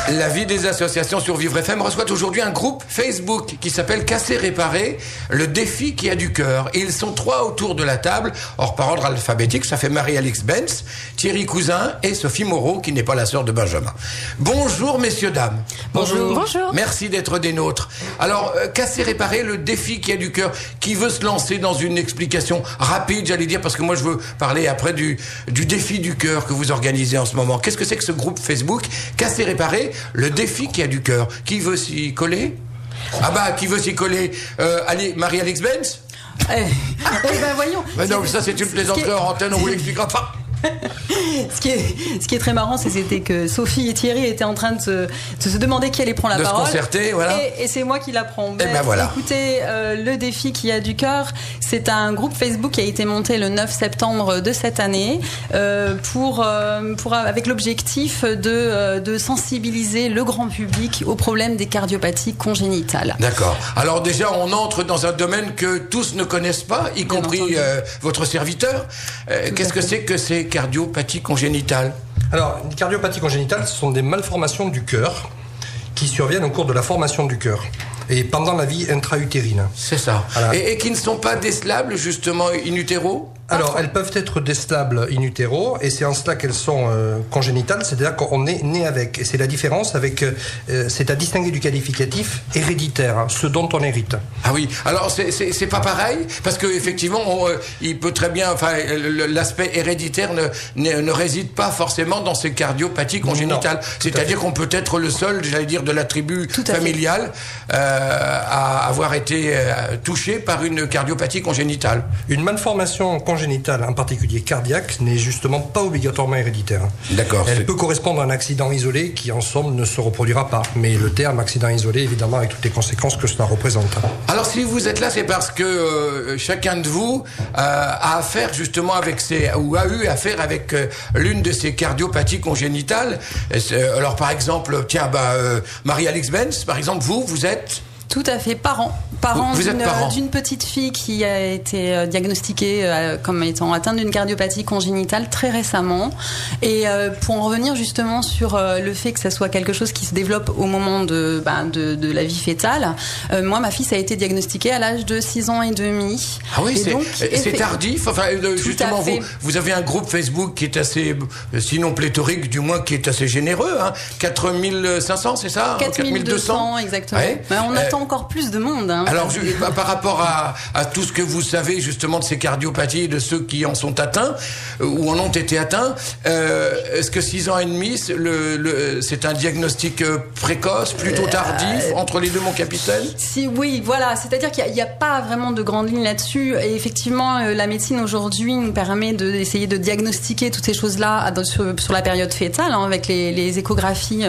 La vie des associations sur Vivre FM reçoit aujourd'hui un groupe Facebook qui s'appelle Casser Réparer, le défi qui a du cœur. Et ils sont 3 autour de la table, or par ordre alphabétique, ça fait Marie-Alix Benz, Thierry Cousin et Sophie Moreau, qui n'est pas la sœur de Benjamin. Bonjour messieurs, dames. Bonjour. Bonjour. Merci d'être des nôtres. Alors, Casser Réparer, le défi qui a du cœur, qui veut se lancer dans une explication rapide, j'allais dire, parce que moi je veux parler après du défi du cœur que vous organisez en ce moment. Qu'est-ce que c'est que ce groupe Facebook Casser Réparer, le défi qui a du cœur? Qui veut s'y coller? Ah bah, qui veut s'y coller? Allez, Marie-Alix Benz? Eh ben voyons. Mais non, ça c'est une plaisanterie en antenne, on vous l'expliquera pas. Ce qui est très marrant, c'était que Sophie et Thierry étaient en train de se demander qui allait prendre la parole. De se concerter, voilà. Et c'est moi qui la prends. Et ben voilà. Écoutez, le défi qui a du cœur, c'est un groupe Facebook qui a été monté le 9 septembre de cette année avec l'objectif de sensibiliser le grand public au problème des cardiopathies congénitales. D'accord. Alors déjà, on entre dans un domaine que tous ne connaissent pas, y compris votre serviteur. Qu'est-ce que c'est que ces cardiopathie congénitale? Alors, une cardiopathie congénitale, ce sont des malformations du cœur qui surviennent au cours de la formation du cœur et pendant la vie intra-utérine. C'est ça. Voilà. Et qui ne sont pas décelables, justement, in utero? Alors, elles peuvent être décelables in utero, et c'est en cela qu'elles sont congénitales, c'est-à-dire qu'on est né avec. Et c'est la différence avec, c'est à distinguer du qualificatif héréditaire, hein, ce dont on hérite. Ah oui, alors c'est pas pareil, parce que effectivement, il peut très bien, enfin, l'aspect héréditaire ne réside pas forcément dans ces cardiopathies congénitales. C'est-à-dire qu'on peut être le seul, j'allais dire, de la tribu familiale à avoir été touché par une cardiopathie congénitale. Une malformation congénitale, en particulier cardiaque, n'est justement pas obligatoirement héréditaire. D'accord. Elle peut correspondre à un accident isolé qui, en somme, ne se reproduira pas. Mais le terme accident isolé, évidemment, avec toutes les conséquences que cela représente. Alors, si vous êtes là, c'est parce que chacun de vous a affaire justement avec ou a eu affaire avec l'une de ces cardiopathies congénitales. Alors, par exemple, tiens, Marie-Alix Benz, par exemple, vous êtes... Tout à fait, parent d'une petite fille qui a été diagnostiquée comme étant atteinte d'une cardiopathie congénitale très récemment. Et pour en revenir justement sur le fait que ça soit quelque chose qui se développe au moment de la vie fœtale, moi, ma fille, ça a été diagnostiquée à l'âge de 6 ans et demi. Ah oui, c'est tardif. Enfin, justement, vous avez un groupe Facebook qui est assez, sinon pléthorique, du moins qui est assez généreux. Hein. 4500, c'est ça? 4200, exactement. Ouais. On attend encore plus de monde. Hein. Alors, par rapport à tout ce que vous savez justement de ces cardiopathies, de ceux qui en sont atteints ou en ont été atteints, est-ce que 6 ans et demi, c'est un diagnostic précoce, plutôt tardif, entre les deux, mon capitaine? Oui, voilà. C'est-à-dire qu'il n'y a pas vraiment de grande ligne là-dessus. Et effectivement, la médecine aujourd'hui nous permet d'essayer de diagnostiquer toutes ces choses-là sur la période fœtale, hein, avec les échographies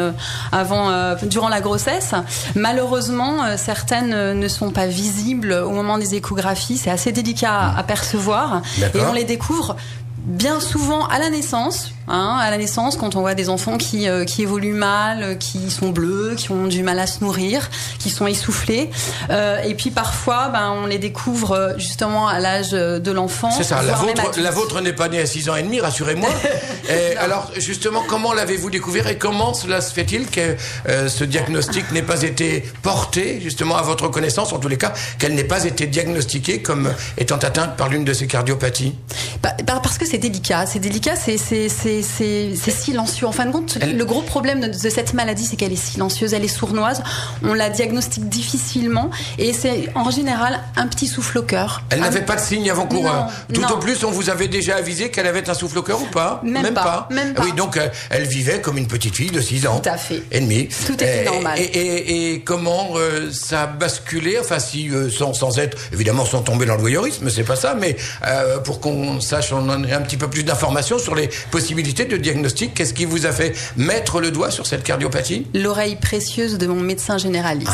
durant la grossesse. Malheureusement, certaines ne sont pas visibles au moment des échographies. C'est assez délicat à percevoir. Et on les découvre bien souvent à la naissance. À la naissance, quand on voit des enfants qui évoluent mal, qui sont bleus, qui ont du mal à se nourrir, qui sont essoufflés. Et puis parfois, on les découvre justement à l'âge de l'enfant. C'est ça, la vôtre n'est pas née à 6 ans et demi, rassurez-moi. Alors justement, comment l'avez-vous découvert et comment cela se fait-il que ce diagnostic n'ait pas été porté justement à votre connaissance, en tous les cas, qu'elle n'ait pas été diagnostiquée comme étant atteinte par l'une de ces cardiopathies? Parce que c'est délicat, c'est silencieux. En fin de compte, le gros problème de cette maladie, c'est qu'elle est silencieuse, elle est sournoise. On la diagnostique difficilement et c'est en général un petit souffle au cœur. Elle n'avait pas de signe avant-coureur. Tout au plus, on vous avait déjà avisé qu'elle avait un souffle au cœur ou pas? Même pas. Oui, donc elle vivait comme une petite fille de 6 ans. Tout à fait. Et demi. Tout était normal. Et comment ça a basculé, enfin sans être, évidemment sans tomber dans le voyeurisme, c'est pas ça, mais pour qu'on sache, on en ait un petit peu plus d'informations sur les possibilités de diagnostic. Qu'est-ce qui vous a fait mettre le doigt sur cette cardiopathie? L'oreille précieuse de mon médecin généraliste,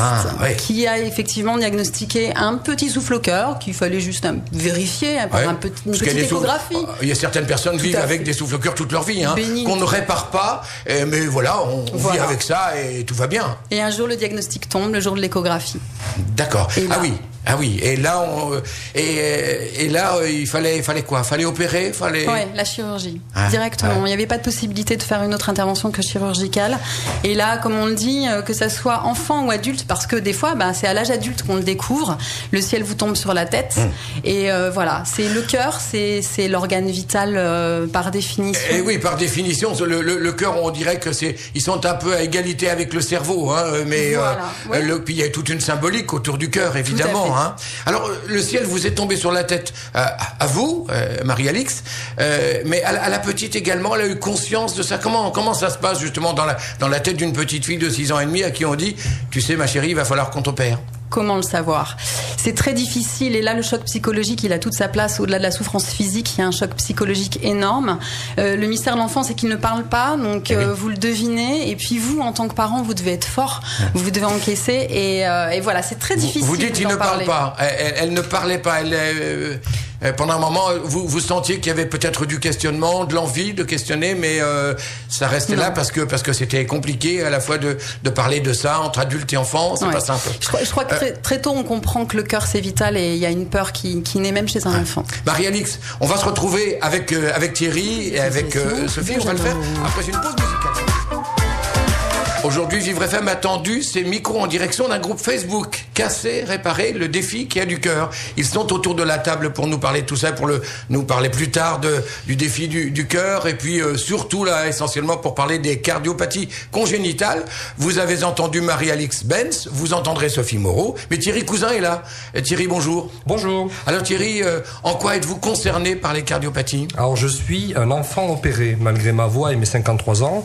qui a effectivement diagnostiqué un petit souffle au cœur qu'il fallait juste vérifier par une petite échographie. Il y a certaines personnes qui vivent avec des souffles au cœur toute leur vie, qu'on ne répare pas, mais voilà, on vit avec ça et tout va bien. Et un jour le diagnostic tombe, le jour de l'échographie. D'accord. Et là, oui. Ah oui, et là, il fallait quoi? Fallait opérer, Ouais, la chirurgie, directement. Ah. Il n'y avait pas de possibilité de faire une autre intervention que chirurgicale. Et là, comme on le dit, que ça soit enfant ou adulte, parce que des fois, c'est à l'âge adulte qu'on le découvre. Le ciel vous tombe sur la tête. Et voilà, c'est le cœur, c'est l'organe vital par définition. Et oui, par définition, le cœur, on dirait que ils sont un peu à égalité avec le cerveau, hein, mais voilà, puis il y a toute une symbolique autour du cœur, évidemment. Hein. Alors, le ciel vous est tombé sur la tête à vous, Marie-Alix, mais à la petite également, elle a eu conscience de ça. Comment ça se passe justement dans la tête d'une petite fille de 6 ans et demi à qui on dit, tu sais ma chérie, il va falloir qu'on t'opère? Comment le savoir? C'est très difficile, et là le choc psychologique, il a toute sa place. Au-delà de la souffrance physique, il y a un choc psychologique énorme. Le mystère de l'enfant, c'est qu'il ne parle pas, donc vous le devinez, et puis vous, en tant que parent, vous devez être fort, vous devez encaisser, et voilà, c'est très difficile. Vous dites qu'il ne parle pas, elle ne parlait pas, pendant un moment, vous sentiez qu'il y avait peut-être du questionnement, de l'envie de questionner, mais ça restait là parce que c'était compliqué à la fois de parler de ça entre adultes et enfants, c'est pas simple. Je crois que très tôt on comprend que le cœur c'est vital, et il y a une peur qui naît même chez un enfant. Marie-Alix, on va se retrouver avec Thierry et avec Sophie, on va le faire après une pause musicale. Aujourd'hui, Vivre FM attendu, c'est micro en direction d'un groupe Facebook. Casser, réparer, le défi qui a du cœur. Ils sont autour de la table pour nous parler de tout ça, pour nous parler plus tard du défi du cœur, et puis surtout là, essentiellement pour parler des cardiopathies congénitales. Vous avez entendu Marie-Alix Benz, vous entendrez Sophie Moreau, mais Thierry Cousin est là. Thierry, bonjour. Bonjour. Alors Thierry, en quoi êtes-vous concerné par les cardiopathies? Alors je suis un enfant opéré, malgré ma voix et mes 53 ans.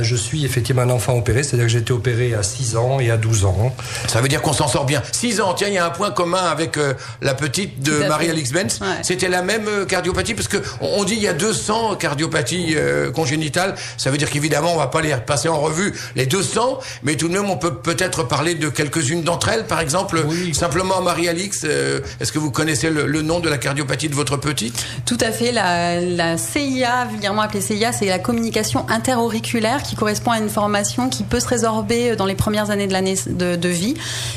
Je suis effectivement un enfant opéré, c'est-à-dire que j'ai été opéré à 6 ans et à 12 ans. Ça veut dire qu'on s'en sort bien. 6 ans, tiens, il y a un point commun avec la petite de Marie-Alix Benz. Ouais. C'était la même cardiopathie, parce que on dit il y a 200 cardiopathies congénitales. Ça veut dire qu'évidemment, on va pas les passer en revue les 200, mais tout de même, on peut peut-être parler de quelques-unes d'entre elles. Par exemple, simplement Marie-Alix, est-ce que vous connaissez le nom de la cardiopathie de votre petite? Tout à fait. La CIA, vulgairement appelée CIA, c'est la communication interauriculaire, qui correspond à une formation qui peut se résorber dans les premières années de vie,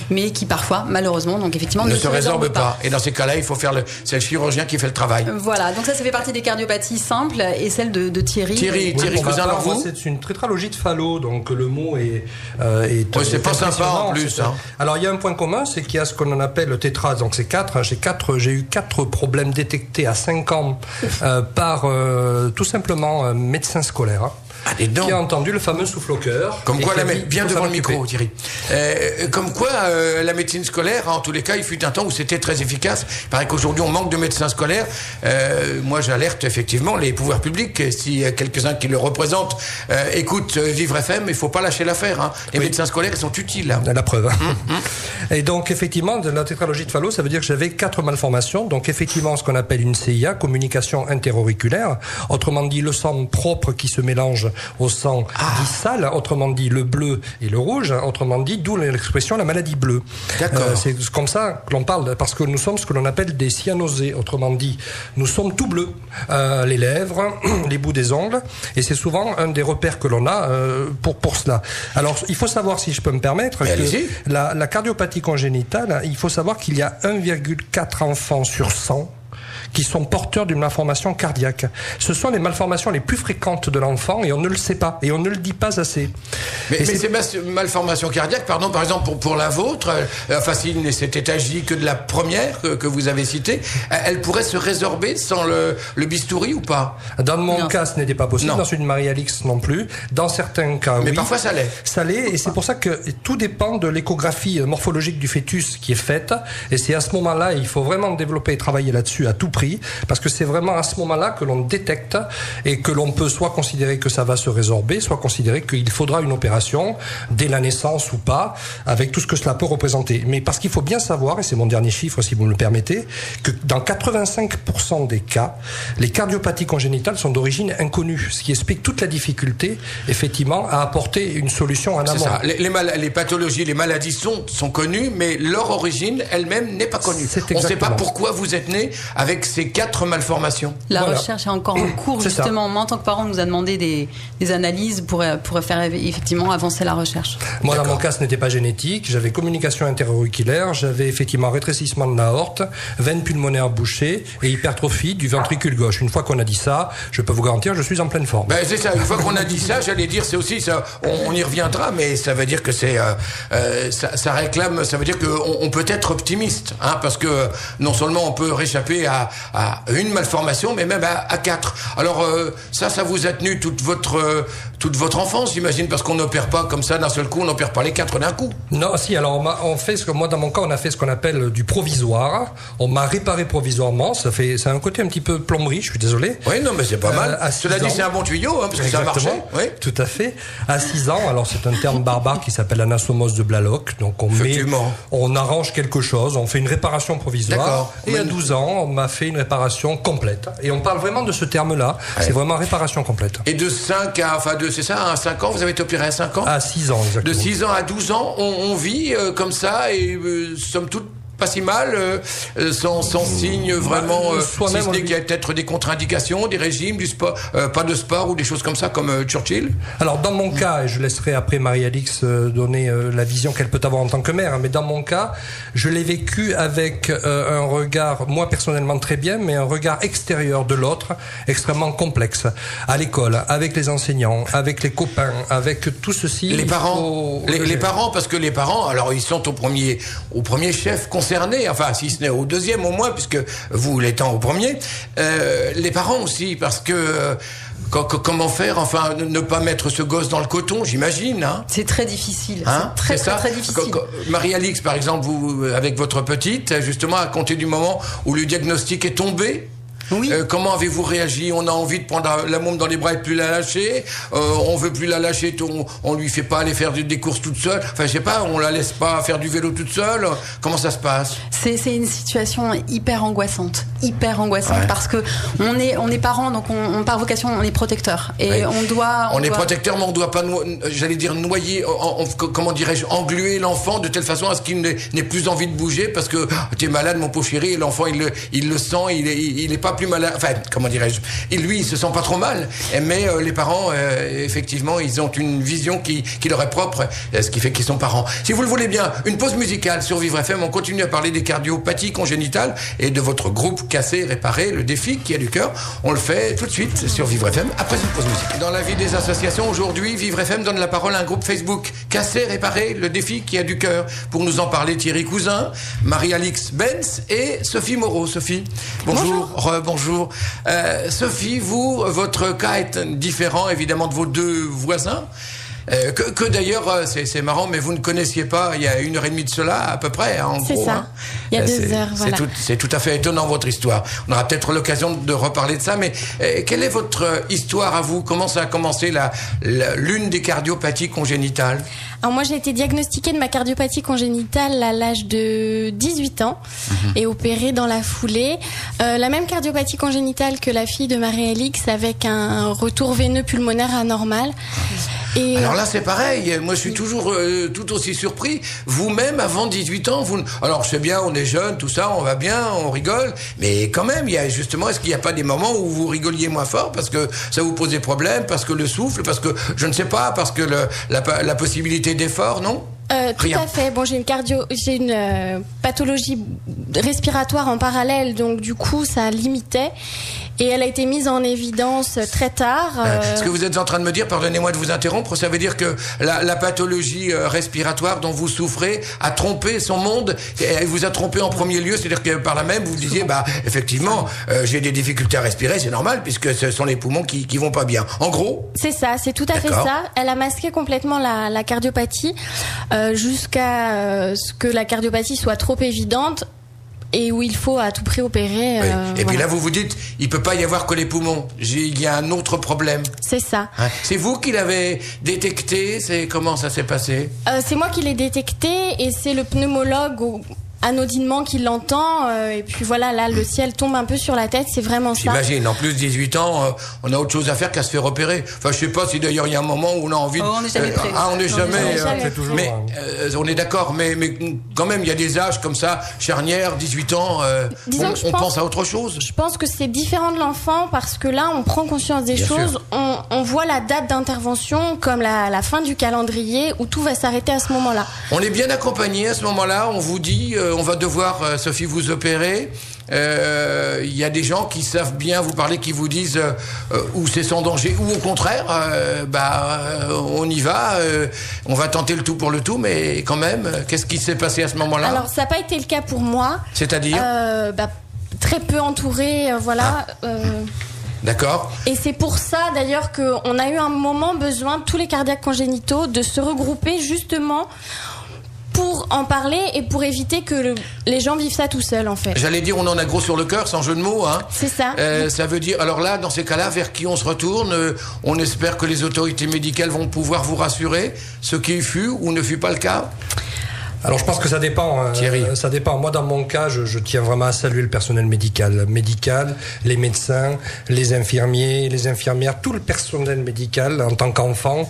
mais qui parfois, malheureusement, donc effectivement, ne se résorbe pas. Et dans ces cas-là, il faut c'est le chirurgien qui fait le travail. Voilà, donc ça fait partie des cardiopathies simples, et celle de Thierry. Thierry Cousin, alors vous? C'est une tétralogie de Fallot, donc le mot est c'est pas sympa en plus. Hein. Alors il y a un point commun, c'est qu'il y a ce qu'on appelle le tétra, donc c'est 4. J'ai eu 4 problèmes détectés à 5 ans par tout simplement médecin scolaire. Qui a entendu le fameux souffle au cœur. Comme quoi, bien devant le micro, Thierry. Comme quoi, la médecine scolaire, en tous les cas, il fut un temps où c'était très efficace. Il paraît qu'aujourd'hui, on manque de médecins scolaires. Moi, j'alerte effectivement les pouvoirs publics. Si quelques-uns qui le représentent écoutent Vivre FM, il ne faut pas lâcher l'affaire. Hein. Les médecins scolaires, ils sont utiles. Hein. La preuve. Et donc, effectivement, de la tétralogie de Fallot, ça veut dire que j'avais 4 malformations. Donc, effectivement, ce qu'on appelle une CIA, communication interauriculaire. Autrement dit, le sang propre qui se mélange au sang dit sale, autrement dit le bleu et le rouge, autrement dit d'où l'expression la maladie bleue. C'est comme ça que l'on parle, parce que nous sommes ce que l'on appelle des cyanosés, autrement dit nous sommes tout bleus, les lèvres, les bouts des ongles, et c'est souvent un des repères que l'on a pour cela. Alors il faut savoir, si je peux me permettre, que la cardiopathie congénitale, il faut savoir qu'il y a 1,4 enfants sur 100 qui sont porteurs d'une malformation cardiaque. Ce sont les malformations les plus fréquentes de l'enfant, et on ne le sait pas, et on ne le dit pas assez. Mais ces malformations cardiaques, pardon, par exemple pour la vôtre, si c'était agi que de la première que vous avez citée, elle pourrait se résorber sans le bistouri ou pas? Dans mon cas, ce n'était pas possible. Dans celui de Marie-Alix non plus. Dans certains cas, mais parfois ça l'est. Ça l'est, et c'est pour ça que tout dépend de l'échographie morphologique du fœtus qui est faite, et c'est à ce moment-là, il faut vraiment développer et travailler là-dessus à tout prix, parce que c'est vraiment à ce moment-là que l'on détecte et que l'on peut soit considérer que ça va se résorber, soit considérer qu'il faudra une opération dès la naissance ou pas, avec tout ce que cela peut représenter. Mais parce qu'il faut bien savoir, et c'est mon dernier chiffre si vous me le permettez, que dans 85% des cas, les cardiopathies congénitales sont d'origine inconnue, ce qui explique toute la difficulté, effectivement, à apporter une solution en amont. C'est ça. Les pathologies, les maladies sont connues, mais leur origine elle-même n'est pas connue. On ne sait pas pourquoi vous êtes né avec avec ces 4 malformations. La recherche est encore en cours, justement. Moi, en tant que parent, on nous a demandé des analyses pour faire effectivement avancer la recherche. Moi, dans mon cas, ce n'était pas génétique. J'avais communication interauriculaire, j'avais effectivement rétrécissement de l'aorte, veine pulmonaire bouchée et hypertrophie du ventricule gauche. Une fois qu'on a dit ça, je peux vous garantir, je suis en pleine forme. C'est ça. Une fois qu'on a dit ça, j'allais dire, c'est aussi ça. On y reviendra, mais ça veut dire que ça réclame. Ça veut dire qu'on peut être optimiste, hein, parce que non seulement on peut réchapper à une malformation, mais même à 4. Alors ça vous a tenu toute votre enfance, j'imagine, parce qu'on n'opère pas comme ça d'un seul coup, on n'opère pas les 4 d'un coup. Non, si. Alors on fait moi dans mon cas, on a fait ce qu'on appelle du provisoire. On m'a réparé provisoirement. C'est un côté un petit peu plomberie. Je suis désolé. Oui, non, mais c'est pas mal. Cela dit, c'est un bon tuyau, hein, parce que exactement, ça marchait. Oui. Tout à fait. À 6 ans, alors c'est un terme barbare qui s'appelle anastomose de Blalock. Donc on arrange quelque chose, on fait une réparation provisoire. D'accord. Et à 12 ans, on m'a fait une réparation complète. Et on parle vraiment de ce terme-là. Ouais. C'est vraiment réparation complète. Et de 5 à, c'est ça, à 5 ans, vous avez été opéré à 5 ans? À 6 ans, exactement. De 6 ans à 12 ans, on vit comme ça et somme toute pas si mal, sans signe vraiment, si ce n'est qu'il y a peut-être des contre-indications, des régimes, du sport, pas de sport ou des choses comme ça, comme Churchill. Alors dans mon cas, et je laisserai après Marie-Alix donner la vision qu'elle peut avoir en tant que mère, hein, mais dans mon cas, je l'ai vécu avec un regard, moi personnellement très bien, mais un regard extérieur de l'autre, extrêmement complexe. À l'école, avec les enseignants, avec les copains, avec tout ceci. Les parents, les parents, parce que les parents, alors ils sont au premier chef concernés, enfin si ce n'est au deuxième au moins, puisque vous l'étant au premier, les parents aussi, parce que comment faire, enfin ne pas mettre ce gosse dans le coton, j'imagine, hein. C'est très difficile, hein, c'est très difficile. Marie-Alix, par exemple, vous avec votre petite, justement à compter du moment où le diagnostic est tombé. Oui. Comment avez-vous réagi? On a envie de prendre la môme dans les bras et de plus la lâcher. On veut plus la lâcher. On lui fait pas aller faire des courses toute seule. Enfin, je sais pas. On la laisse pas faire du vélo toute seule. Comment ça se passe? C'est une situation hyper angoissante, ouais. Parce que on est parents, donc on par vocation on est protecteur et on doit. On est protecteur, mais on doit pas, j'allais dire noyer, comment dirais-je, engluer l'enfant de telle façon à ce qu'il n'ait plus envie de bouger parce que t'es malade, mon pauvre chéri. Et l'enfant il le sent, il est pas plus malade, enfin comment dirais-je, il se sent pas trop mal, mais les parents effectivement ils ont une vision qui leur est propre, ce qui fait qu'ils sont parents. Si vous le voulez bien, une pause musicale sur Vivre FM, on continue à parler des cardiopathies congénitales et de votre groupe Casser, Réparer, le défi qui a du cœur. On le fait tout de suite sur Vivre FM après une pause musicale. Dans la vie des associations aujourd'hui, Vivre FM donne la parole à un groupe Facebook Casser, Réparer, le défi qui a du cœur. Pour nous en parler, Thierry Cousin, Marie-Alix Benz et Sophie Moreau. Sophie, bonjour. Bonjour. Sophie, votre cas est différent évidemment de vos deux voisins. Que d'ailleurs, c'est marrant, mais vous ne connaissiez pas il y a 1h30 de cela, à peu près, en gros. C'est ça, il y a 2 heures, voilà. C'est tout à fait étonnant, votre histoire. On aura peut-être l'occasion de reparler de ça, mais quelle est votre histoire à vous? Comment ça a commencé l'une des cardiopathies congénitales? Alors moi, j'ai été diagnostiquée de ma cardiopathie congénitale à l'âge de 18 ans et opérée dans la foulée. La même cardiopathie congénitale que la fille de Marie-Alix avec un retour veineux pulmonaire anormal. Et alors là, c'est pareil. Moi, je suis toujours tout aussi surpris. Vous-même, avant 18 ans, alors je sais bien, on est jeune, tout ça, on va bien, on rigole, mais quand même, est-ce qu'il n'y a pas des moments où vous rigoliez moins fort parce que ça vous posait problème, parce que le souffle, parce que je ne sais pas, parce que la possibilité d'effort, non? Tout à fait. Bon, j'ai une pathologie respiratoire en parallèle, donc du coup, ça limitait. Et elle a été mise en évidence très tard. Ce que vous êtes en train de me dire, pardonnez-moi de vous interrompre, ça veut dire que la pathologie respiratoire dont vous souffrez a trompé son monde, et elle vous a trompé en premier lieu, c'est-à-dire que par là même, vous disiez, effectivement, j'ai des difficultés à respirer, c'est normal, puisque ce sont les poumons qui vont pas bien. En gros? C'est ça, c'est tout à fait ça. Elle a masqué complètement la cardiopathie, jusqu'à ce que la cardiopathie soit trop évidente. Et où il faut à tout prix opérer. Et puis là, vous vous dites, il peut pas y avoir que les poumons. Il y a un autre problème. C'est ça. Hein? C'est vous qui l'avez détecté? Comment ça s'est passé? C'est moi qui l'ai détecté et c'est le pneumologue anodinement qu'il l'entend, et puis voilà, là le ciel tombe un peu sur la tête, c'est vraiment ça. J'imagine, en plus 18 ans, on a autre chose à faire qu'à se faire opérer. Enfin, je sais pas si d'ailleurs il y a un moment où on a envie on n'est jamais prêt. on n'est jamais, c'est toujours, mais on est d'accord, mais quand même il y a des âges comme ça, charnières, 18 ans, on pense à autre chose. Je pense que c'est différent de l'enfant parce que là on prend conscience des choses, on voit la date d'intervention comme la fin du calendrier où tout va s'arrêter à ce moment-là. On est bien accompagné à ce moment-là, on vous dit on va devoir, Sophie, vous opérer. Il y a des gens qui savent bien vous parler, qui vous disent où c'est sans danger, ou au contraire, on y va, on va tenter le tout pour le tout, mais quand même, qu'est-ce qui s'est passé à ce moment-là? Alors, ça n'a pas été le cas pour moi. C'est-à-dire très peu entourée, voilà. D'accord. Et c'est pour ça d'ailleurs qu'on a eu un moment besoin, tous les cardiaques congénitaux, de se regrouper justement pour en parler et pour éviter que les gens vivent ça tout seuls, en fait. J'allais dire, on en a gros sur le cœur, sans jeu de mots, hein. C'est ça. Ça veut dire, alors là, dans ces cas-là, vers qui on se retourne? On espère que les autorités médicales vont pouvoir vous rassurer, ce qui fut ou ne fut pas le cas. Alors je pense que ça dépend. Thierry. Ça dépend. Moi, dans mon cas, je tiens vraiment à saluer le personnel médical, les médecins, les infirmiers, les infirmières, tout le personnel médical en tant qu'enfant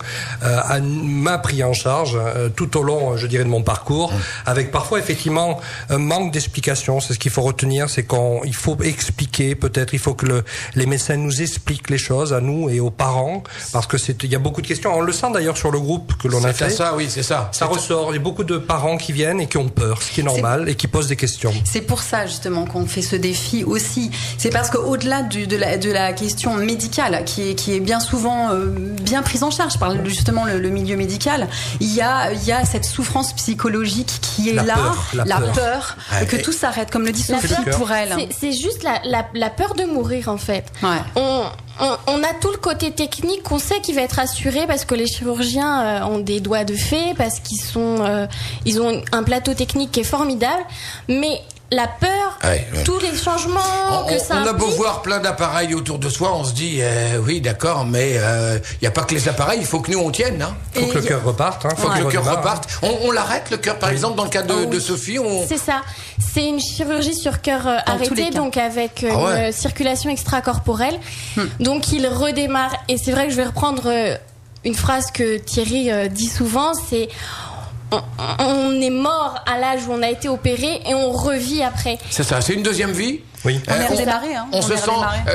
m'a pris en charge tout au long, je dirais, de mon parcours, avec parfois effectivement un manque d'explication. C'est ce qu'il faut retenir, c'est qu'il faut expliquer. Peut-être, il faut que les médecins nous expliquent les choses à nous et aux parents, parce que il y a beaucoup de questions. On le sent d'ailleurs sur le groupe que l'on a fait. C'est ça, oui, c'est ça. Ça ressort. Il y a beaucoup de parents qui viennent et qui ont peur, ce qui est normal, et qui posent des questions. C'est pour ça justement qu'on fait ce défi aussi. C'est parce qu'au-delà de la question médicale, qui est bien souvent bien prise en charge par justement le milieu médical, il y a cette souffrance psychologique qui est la peur que tout s'arrête, comme le dit Sophie pour elle. C'est juste la peur de mourir en fait. Ouais. On a tout le côté technique, on sait qu'il va être assuré parce que les chirurgiens ont des doigts de fée, parce qu'ils ont un plateau technique qui est formidable, mais la peur, tous les changements que ça implique. On a beau voir plein d'appareils autour de soi, on se dit oui d'accord, mais il n'y a pas que les appareils, il faut que nous on tienne. Il faut que le cœur reparte. Il faut que le cœur reparte. On l'arrête le cœur, par exemple dans le cas de Sophie. C'est ça. C'est une chirurgie sur cœur arrêté, donc avec une circulation extracorporelle. Donc il redémarre. Et c'est vrai que je vais reprendre une phrase que Thierry dit souvent, c'est on est mort à l'âge où on a été opéré et on revit après. C'est ça, c'est une deuxième vie. Oui. On est redémarré. On se sent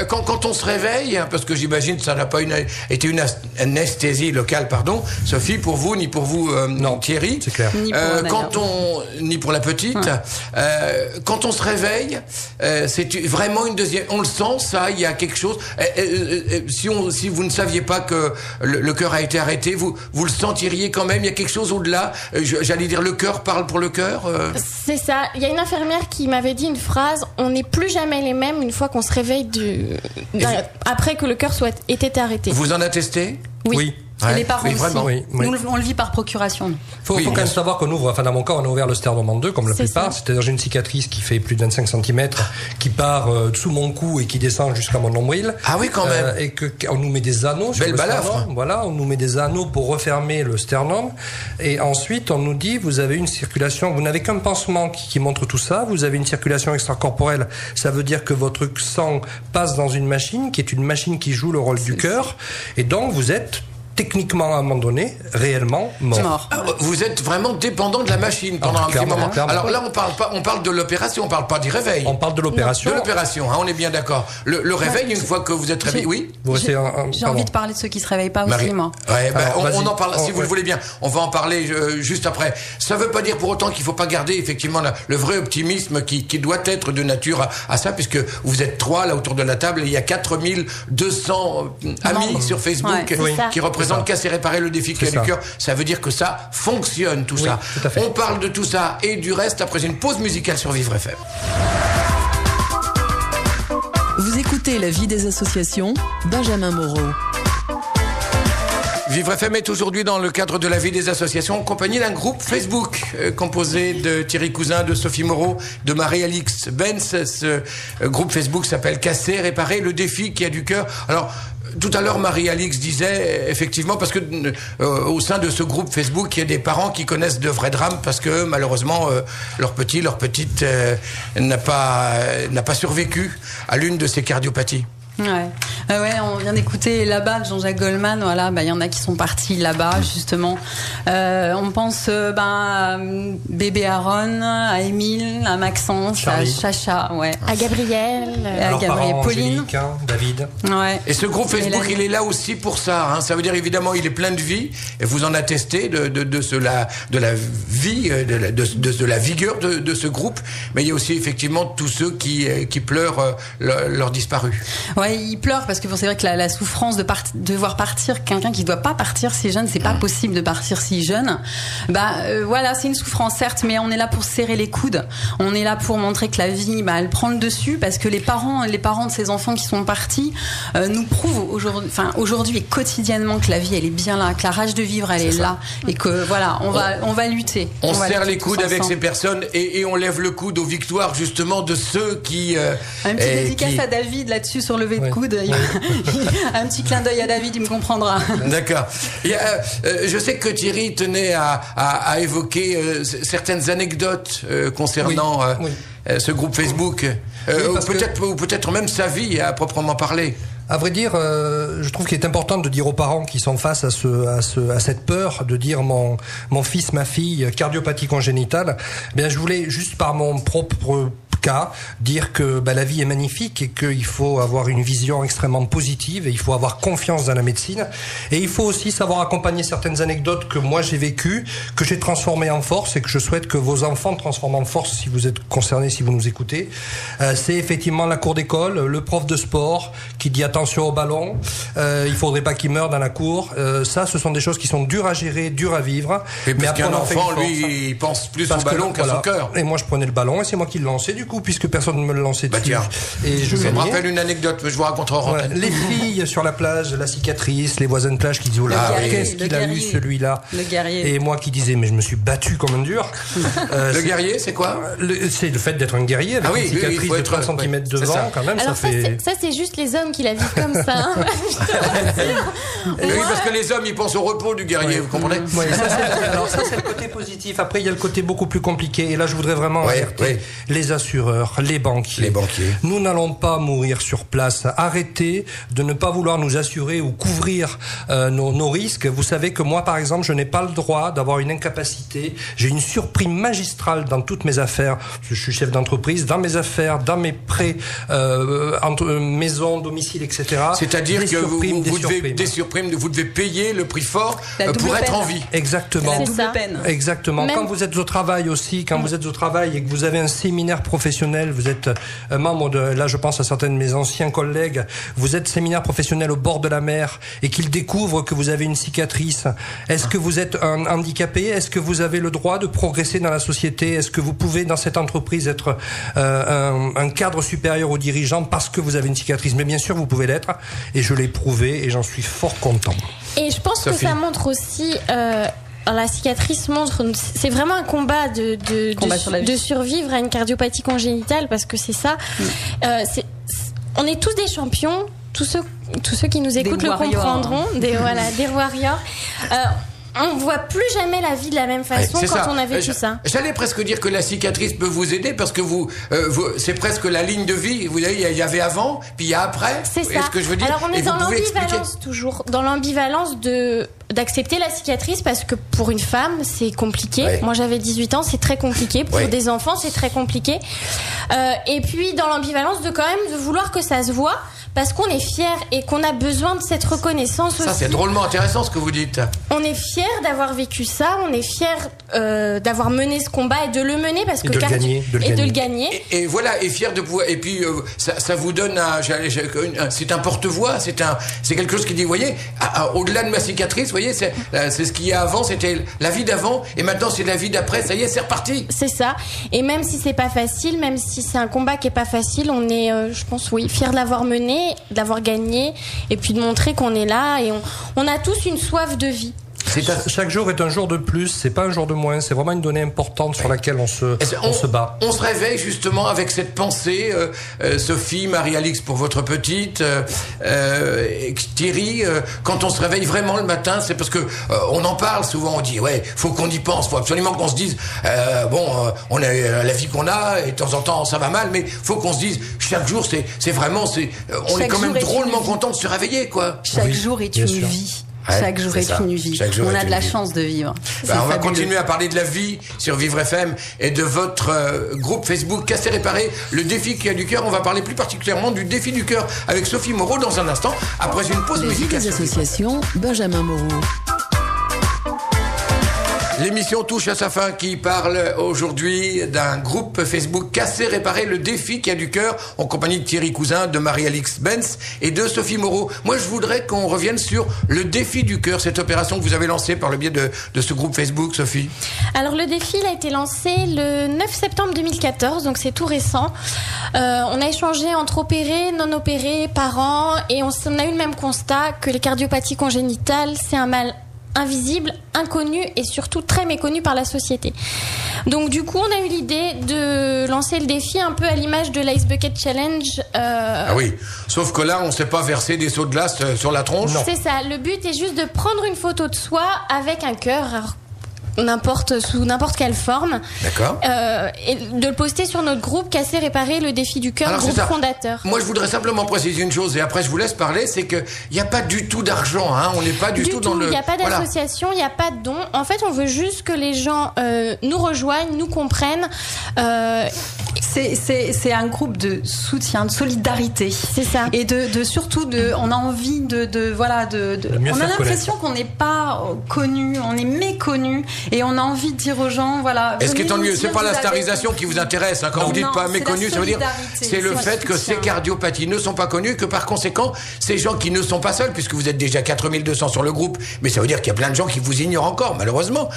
quand on se réveille, parce que j'imagine que ça n'a pas été une anesthésie locale, pardon, Sophie, pour vous ni pour vous, non, Thierry. C'est clair. Ni pour la petite. Quand on se réveille, c'est vraiment une deuxième. On le sent, ça. Il y a quelque chose. Si vous ne saviez pas que le cœur a été arrêté, vous le sentiriez quand même. Il y a quelque chose au-delà. J'allais dire, le cœur parle pour le cœur. C'est ça. Il y a une infirmière qui m'avait dit une phrase. On n'est plus jamais les mêmes une fois qu'on se réveille après que le cœur été arrêté. Vous en attestez? Oui. Et les parents aussi. Oui. Nous, on le vit par procuration. Faut quand même savoir qu'on ouvre, dans mon cas, on a ouvert le sternum en deux, comme la plupart. C'est-à-dire, j'ai une cicatrice qui fait plus de 25 cm, qui part sous mon cou et qui descend jusqu'à mon nombril. Ah oui, quand même. Et on nous met des anneaux sur le sternum. Voilà, on nous met des anneaux pour refermer le sternum. Et ensuite, on nous dit, vous avez une circulation, vous n'avez qu'un pansement qui montre tout ça. Vous avez une circulation extracorporelle. Ça veut dire que votre sang passe dans une machine, qui est une machine qui joue le rôle du cœur. Et donc, vous êtes techniquement, à un moment donné, réellement mort. Vous êtes vraiment dépendant de la machine pendant un petit moment. Clairement. Alors là, on parle de l'opération, on parle pas du réveil. On parle de l'opération. De l'opération, on est bien d'accord. Le réveil, une fois que vous êtes réveillé, oui. J'ai envie de parler de ceux qui se réveillent pas aussi, moi. Ouais, on en parle, si vous le voulez bien. On va en parler juste après. Ça veut pas dire pour autant qu'il faut pas garder effectivement le vrai optimisme qui doit être de nature à ça, puisque vous êtes 3 là autour de la table et il y a 4200 amis sur Facebook qui représentent Casser Réparer le défi du cœur. Ça veut dire que ça fonctionne, tout ça. Tout à fait. On parle de tout ça et du reste après une pause musicale sur Vivre FM. Vous écoutez La vie des associations, Benjamin Moreau. Vivre FM est aujourd'hui dans le cadre de la vie des associations en compagnie d'un groupe Facebook composé de Thierry Cousin, de Sophie Moreau, de Marie-Alix Benz. Ce groupe Facebook s'appelle Casser Réparer le défi qui a du cœur. Alors, tout à l'heure, Marie-Alix disait, effectivement, parce que au sein de ce groupe Facebook, il y a des parents qui connaissent de vrais drames parce que malheureusement, leur petite n'a pas survécu à l'une de ces cardiopathies. Ouais, on vient d'écouter là-bas de Jean-Jacques Goldman. Voilà, il y en a qui sont partis là-bas justement. On pense à bébé Aaron, à Émile, à Maxence, Charlie. à Chacha, à Gabriel, Pauline, Angélique, David. Ouais. Et ce groupe Facebook, il est là aussi pour ça. Hein. Ça veut dire évidemment, il est plein de vie, et vous en attestez de la vie, de la vigueur de ce groupe. Mais il y a aussi effectivement tous ceux qui pleurent leurs disparus. Ouais, il pleure parce que c'est vrai que la souffrance de voir partir quelqu'un qui ne doit pas partir si jeune, c'est pas possible de partir si jeune. Voilà, c'est une souffrance certes, mais on est là pour serrer les coudes. On est là pour montrer que la vie, elle prend le dessus parce que les parents de ces enfants qui sont partis nous prouvent aujourd'hui et quotidiennement que la vie elle est bien là, que la rage de vivre elle est là et que voilà, on va lutter. On serre les coudes avec ces personnes et on lève le coude aux victoires justement de ceux qui. Un petit dédicace à David là-dessus sur le de coude. Un petit clin d'œil à David, il me comprendra. D'accord. Je sais que Thierry tenait à évoquer certaines anecdotes concernant ce groupe Facebook, ou peut-être même sa vie à proprement parler. À vrai dire, je trouve qu'il est important de dire aux parents qui sont face à cette peur de dire mon fils, ma fille, cardiopathie congénitale. Bien, je voulais juste par mon propre cas dire que la vie est magnifique et qu'il faut avoir une vision extrêmement positive et il faut avoir confiance dans la médecine et il faut aussi savoir accompagner certaines anecdotes que moi j'ai vécues, que j'ai transformées en force et que je souhaite que vos enfants transforment en force si vous êtes concernés, si vous nous écoutez. C'est effectivement la cour d'école, le prof de sport qui dit attention au ballon, il faudrait pas qu'il meure dans la cour. Ça, ce sont des choses qui sont dures à gérer, dures à vivre. Mais qu'un enfant, lui, il pense plus au ballon qu'à son cœur. Et moi, je prenais le ballon et c'est moi qui le lançais du coup, puisque personne ne me le lançait dessus. Tiens. Et Ça me rappelle une anecdote, je vous raconterai en antenne. Les filles sur la plage, la cicatrice, les voisins de plage qui disent oh là, qu'est-ce qu'il a eu celui-là. Le guerrier. Et moi qui disais mais je me suis battu comme un dur. Le guerrier, c'est quoi? C'est le fait d'être un guerrier avec une cicatrice de 30 cm devant quand même. Alors ça c'est juste les hommes qui la vivent comme ça. Hein. Oui, parce que les hommes ils pensent au repos du guerrier, vous comprenez? Alors ça c'est le côté positif. Après il y a le côté beaucoup plus compliqué. Et là je voudrais vraiment alerter les assureurs, les banquiers. Nous n'allons pas mourir sur place. Arrêtez de ne pas vouloir nous assurer ou couvrir nos risques. Vous savez que moi, par exemple, je n'ai pas le droit d'avoir une incapacité. J'ai une surprime magistrale dans toutes mes affaires. Je suis chef d'entreprise. Dans mes affaires, dans mes prêts, entre maison, domicile, etc. C'est-à-dire que vous devez des surprimes, vous devez payer le prix fort pour être en vie. Exactement. C'est ça. Exactement. Même... Quand vous êtes au travail aussi, quand vous êtes au travail et que vous avez un séminaire professionnel, vous êtes membre de, là je pense à certains de mes anciens collègues, vous êtes séminaire professionnel au bord de la mer et qu'ils découvrent que vous avez une cicatrice. Est-ce que vous êtes un handicapé? Est-ce que vous avez le droit de progresser dans la société? Est-ce que vous pouvez dans cette entreprise être un cadre supérieur aux dirigeants parce que vous avez une cicatrice? Mais bien sûr vous pouvez l'être et je l'ai prouvé et j'en suis fort content. Et je pense que ça montre aussi la cicatrice montre, c'est vraiment un combat de survivre à une cardiopathie congénitale parce que c'est ça. On est tous des champions, tous ceux qui nous écoutent le comprendront, des warriors. On voit plus jamais la vie de la même façon quand on a vécu ça. J'allais presque dire que la cicatrice peut vous aider parce que vous c'est presque la ligne de vie. Vous voyez, il y avait avant, puis il y a après. C'est ça. Ce que je veux dire. Alors on est dans l'ambivalence toujours, dans l'ambivalence d'accepter la cicatrice parce que pour une femme c'est compliqué. Ouais. Moi j'avais 18 ans, c'est très compliqué. Pour des enfants c'est très compliqué. Et puis dans l'ambivalence de quand même de vouloir que ça se voit. Parce qu'on est fiers et qu'on a besoin de cette reconnaissance aussi. Ça, c'est drôlement intéressant ce que vous dites. On est fiers d'avoir vécu ça, on est fiers d'avoir mené ce combat et de le mener parce que de le gagner. Et voilà, et fiers de pouvoir. Et puis ça vous donne c'est un porte-voix, c'est quelque chose qui dit, vous voyez, au-delà de ma cicatrice, vous voyez, c'est ce qu'il y a avant, c'était la vie d'avant, et maintenant c'est la vie d'après. Ça y est, c'est reparti. C'est ça. Et même si c'est pas facile, même si c'est un combat qui est pas facile, on est, je pense, fiers de l'avoir mené, d'avoir gagné et puis de montrer qu'on est là et on a tous une soif de vie. Chaque jour est un jour de plus, c'est pas un jour de moins, c'est vraiment une donnée importante sur laquelle on se bat. On se réveille justement avec cette pensée, Sophie, Marie-Alix pour votre petite, Thierry, quand on se réveille vraiment le matin, c'est parce que on en parle souvent, on dit ouais, faut qu'on y pense, faut absolument qu'on se dise on a la vie qu'on a et de temps en temps ça va mal, mais faut qu'on se dise chaque jour c'est vraiment on est quand même drôlement content de se réveiller quoi. Chaque jour est une vie. Chaque jour est une vie. On a de la chance de vivre. On va continuer à parler de la vie sur Vivre FM et de votre groupe Facebook Casser Réparer, le défi qui a du cœur. On va parler plus particulièrement du défi du cœur avec Sophie Moreau dans un instant, après une pause musicale. Les associations, Benjamin Moreau. L'émission touche à sa fin qui parle aujourd'hui d'un groupe Facebook Casser Réparer, le défi qui a du cœur, en compagnie de Thierry Cousin, de Marie-Alix Benz et de Sophie Moreau. Moi, je voudrais qu'on revienne sur le défi du cœur, cette opération que vous avez lancée par le biais de ce groupe Facebook, Sophie. Alors, le défi, il a été lancé le 9 septembre 2014, donc c'est tout récent. On a échangé entre opérés, non opérés, parents, et on a eu le même constat que les cardiopathies congénitales, c'est un mal invisible, inconnu et surtout très méconnu par la société. Donc du coup, on a eu l'idée de lancer le défi un peu à l'image de l'Ice Bucket Challenge. Ah oui, sauf que là, on ne s'est pas versé des seaux de glace sur la tronche. Non. C'est ça, le but est juste de prendre une photo de soi avec un cœur. Sous n'importe quelle forme. D'accord. Et de le poster sur notre groupe Casser Réparer, le défi du cœur, groupe fondateur. Moi, je voudrais simplement préciser une chose et après je vous laisse parler, c'est que il n'y a pas du tout d'argent, hein. On n'est pas du tout dans le. Il n'y a pas d'association, il n'y a pas de don. En fait, on veut juste que les gens nous rejoignent, nous comprennent. C'est un groupe de soutien, de solidarité. C'est ça. Et surtout on a envie on a l'impression qu'on n'est pas connu, on est méconnu. Et on a envie de dire aux gens, voilà. Et ce qui est tant mieux, c'est pas la starisation qui vous intéresse. Hein. Quand vous dites pas méconnu, ça veut dire c'est le fait que ces cardiopathies ne sont pas connues, que par conséquent, ces gens qui ne sont pas seuls, puisque vous êtes déjà 4200 sur le groupe, mais ça veut dire qu'il y a plein de gens qui vous ignorent encore, malheureusement.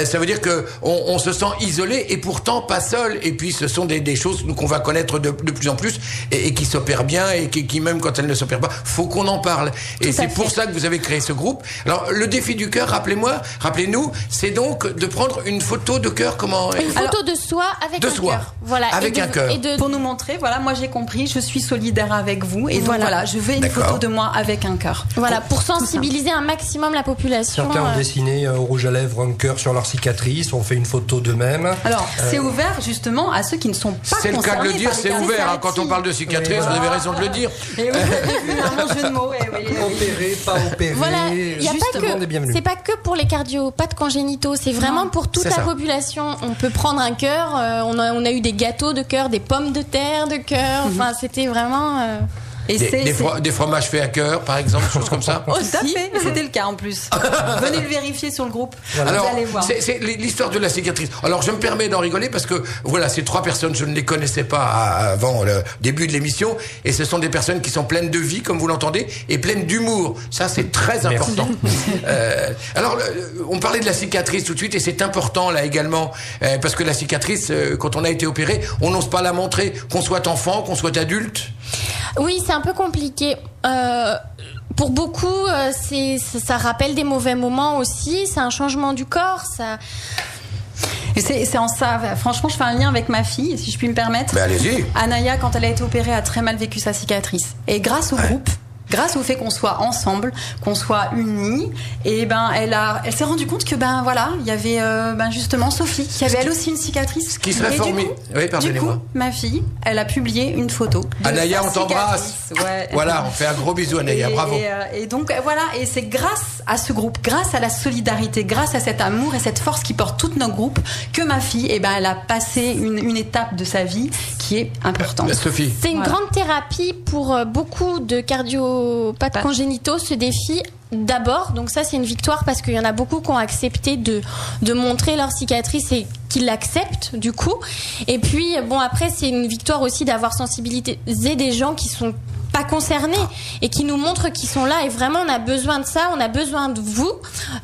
Ça veut dire que on se sent isolé et pourtant pas seul. Et puis ce sont des choses qu'on va connaître de plus en plus et qui s'opèrent bien et qui même quand elles ne s'opèrent pas, faut qu'on en parle. Et c'est pour ça que vous avez créé ce groupe. Alors le défi du cœur, rappelez-nous, c'est donc de prendre une photo de cœur, une photo de soi avec un cœur. Voilà, avec un cœur. Pour nous montrer, voilà, moi j'ai compris, je suis solidaire avec vous et donc voilà, je veux une photo de moi avec un cœur. Voilà, pour sensibiliser un maximum la population. Certains ont dessiné au rouge à lèvres un cœur sur leur cicatrice, on fait une photo d'eux-mêmes. Alors, c'est ouvert justement à ceux qui ne sont pas concernés. C'est le cas de le dire, c'est ouvert. Hein, quand on parle de cicatrice, vous avez raison de le dire. Et oui, un jeu de mots. Opéré, pas opéré. Voilà, c'est pas que pour les cardiopathes congénitaux, c'est vraiment pour toute la population. On peut prendre un cœur, on a eu des gâteaux de cœur, des pommes de terre de cœur, enfin c'était vraiment... Des fromages faits à cœur, par exemple, des choses comme ça. Tout à fait, c'était le cas en plus. Venez le vérifier sur le groupe. Alors, vous allez voir. C'est l'histoire de la cicatrice. Alors, je me permets d'en rigoler parce que, voilà, ces trois personnes, je ne les connaissais pas avant le début de l'émission. Et ce sont des personnes qui sont pleines de vie, comme vous l'entendez, et pleines d'humour. Ça, c'est très important. Alors, on parlait de la cicatrice tout de suite, et c'est important, là, également, parce que la cicatrice, quand on a été opéré, on n'ose pas la montrer, qu'on soit enfant, qu'on soit adulte. Oui, c'est un peu compliqué. Pour beaucoup, ça rappelle des mauvais moments aussi. C'est un changement du corps. C'est en ça. Franchement, je fais un lien avec ma fille, si je puis me permettre. Mais allez-y. Anaya, quand elle a été opérée, a très mal vécu sa cicatrice. Et grâce au groupe, grâce au fait qu'on soit ensemble, qu'on soit unis, et elle s'est rendue compte que il y avait justement Sophie qui avait elle aussi une cicatrice. Ce qui serait formidable. Oui, pardonnez-moi. Du coup, ma fille, elle a publié une photo. Anaya, on t'embrasse. Ouais. Voilà, on fait un gros bisou, Anaya. Bravo. Et donc voilà, et c'est grâce à ce groupe, grâce à la solidarité, grâce à cet amour et cette force qui porte tout notre groupe, que ma fille, elle a passé une étape de sa vie qui est importante. Sophie. C'est une grande thérapie pour beaucoup de cardiopathes congénitaux, ce défi. D'abord, donc ça c'est une victoire parce qu'il y en a beaucoup qui ont accepté de montrer leur cicatrice et qui l'acceptent du coup. Et puis après c'est une victoire aussi d'avoir sensibilisé des gens qui sont pas concernés et qui nous montrent qu'ils sont là et vraiment on a besoin de ça, on a besoin de vous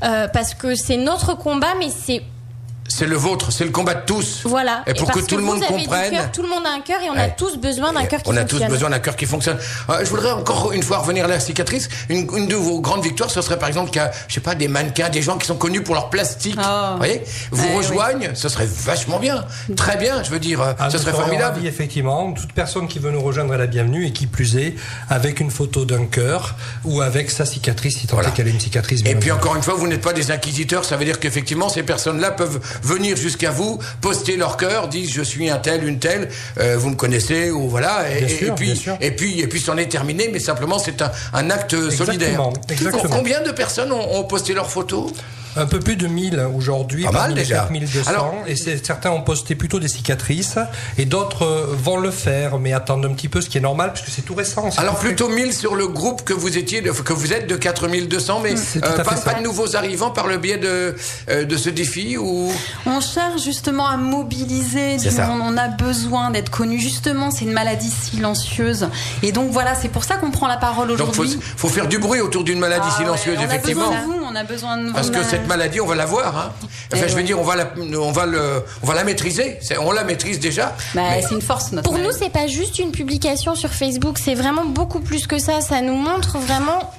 parce que c'est notre combat mais c'est le vôtre, c'est le combat de tous. Voilà. Et pour que tout le monde vous avez du comprenne. cœur, tout le monde a un cœur et on a tous besoin d'un cœur qui On a fonctionne. tous besoin d'un cœur qui fonctionne. Je voudrais encore une fois revenir à la cicatrice. Une de vos grandes victoires, ce serait par exemple qu'il y a, je sais pas, des mannequins, des gens qui sont connus pour leur plastique. Vous voyez, vous rejoignent, ce serait vachement bien. Très bien, je veux dire, ce serait formidable. Ravis, effectivement, toute personne qui veut nous rejoindre est la bienvenue et qui plus est, avec une photo d'un cœur ou avec sa cicatrice, si tant est qu'elle ait une cicatrice. Et puis encore une fois, vous n'êtes pas des inquisiteurs, ça veut dire qu'effectivement, ces personnes-là peuvent venir jusqu'à vous, poster leur cœur, disent je suis un tel, une telle, vous me connaissez, ou voilà, et puis c'en est terminé, mais simplement c'est un acte solidaire. Exactement. Combien de personnes ont posté leurs photos ? Un peu plus de 1000 aujourd'hui, pas mal parmi les déjà. 4200. Alors, et certains ont posté plutôt des cicatrices, et d'autres vont le faire, mais attendent un petit peu, ce qui est normal, puisque c'est tout récent. Alors plutôt 1000 sur le groupe que vous êtes de 4200, mais pas de nouveaux arrivants par le biais de ce défi ou... On cherche justement à mobiliser du monde. On a besoin d'être connu. Justement, c'est une maladie silencieuse. Et donc voilà, c'est pour ça qu'on prend la parole aujourd'hui. Donc faut faire du bruit autour d'une maladie silencieuse, effectivement. On a besoin de vous. Parce que cette maladie, on va la voir. Hein. Enfin, je veux dire, on va la maîtriser. On la maîtrise déjà. C'est une force. Pour nous, c'est pas juste une publication sur Facebook. C'est vraiment beaucoup plus que ça. Ça nous montre vraiment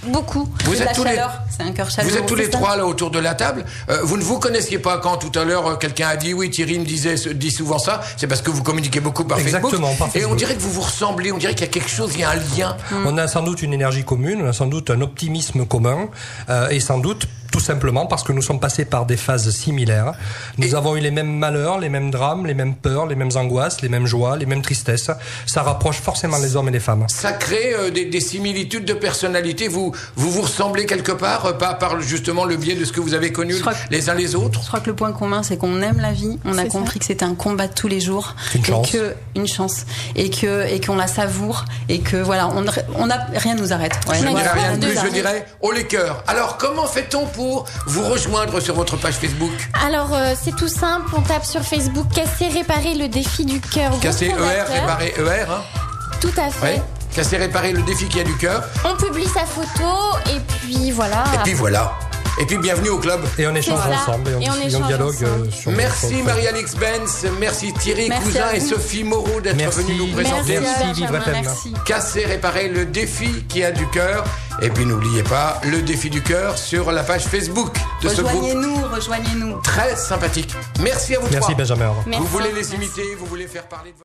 beaucoup. C'est un cœur chaleureux. Vous êtes tous les trois là autour de la table. Vous ne vous connaissiez pas quand tout à l'heure quelqu'un a dit oui, Thierry me dit souvent ça. C'est parce que vous communiquez beaucoup par Facebook. Et on dirait que vous vous ressemblez. On dirait qu'il y a quelque chose, il y a un lien. On a sans doute une énergie commune. On a sans doute un optimisme commun. Et sans doute tout simplement parce que nous sommes passés par des phases similaires. Nous avons eu les mêmes malheurs, les mêmes drames, les mêmes peurs, les mêmes angoisses, les mêmes joies, les mêmes tristesses. Ça rapproche forcément les hommes et les femmes. Ça crée des similitudes de personnalité. Vous ressemblez quelque part, pas par justement le biais de ce que vous avez connu les uns les autres. Je crois que le point commun, c'est qu'on aime la vie. On a compris que c'était un combat de tous les jours. Une chance. Et qu'on la savoure. Et que voilà, rien nous arrête. Je ne dirais rien de plus, je dirais haut les cœurs. Alors, comment fait-on pour vous rejoindre sur votre page Facebook? Alors, c'est tout simple. On tape sur Facebook Casser, réparer le défi du cœur. Casser ER, réparer ER. Hein. Tout à fait. Ouais. Casser, réparer le défi qui a du cœur. On publie sa photo et puis voilà. Et puis bienvenue au club. Et on échange ensemble et on dialogue sur. Merci Marie-Alix Benz, merci Thierry Cousin et Sophie Moreau d'être venus nous présenter. Merci, vive FM. Casser, réparer le défi qui a du cœur. Et puis n'oubliez pas le défi du cœur sur la page Facebook de ce groupe. Rejoignez-nous. Très sympathique. Merci à vous trois. Merci Benjamin. Vous voulez les imiter, vous voulez faire parler de